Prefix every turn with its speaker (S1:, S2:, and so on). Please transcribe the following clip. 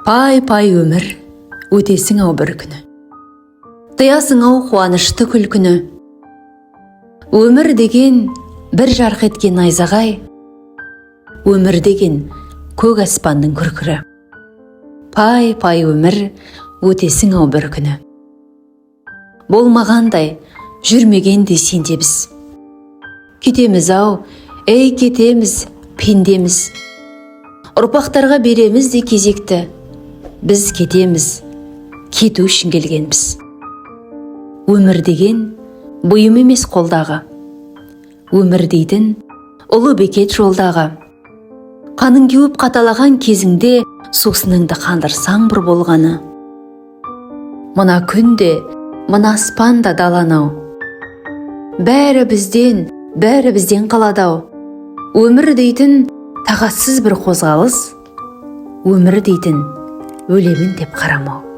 S1: Пай-пай өмір, өтесің ау бір күні. Тыясың ау қуанышты күлкіні. Өмір деген бір жарқ еткен найзағай, өмір деген көк аспанның күркірі. Пай-пай өмір, өтесің ау бір күні. Болмағандай, жүрмегенде сенде біз. Кетеміз ау, ей кетеміз, пендеміз. Ұрпақтарға береміз де кезекті. Біз кетеміз, кету үшін келгенбіз. Өмір деген бұйым емес қолдағы. Өмір дейтін ұлы бекет жолдағы. Қаның кеуіп қаталаған кезіңде сусыныңды қандырсаң бір болғаны. Мына күнде, мына аспанда даланау. Бәрі бізден қаладау. Өмір дейтін тағатсыз бір қозғалыс. Өмір дейтін өлемін деп қарамау.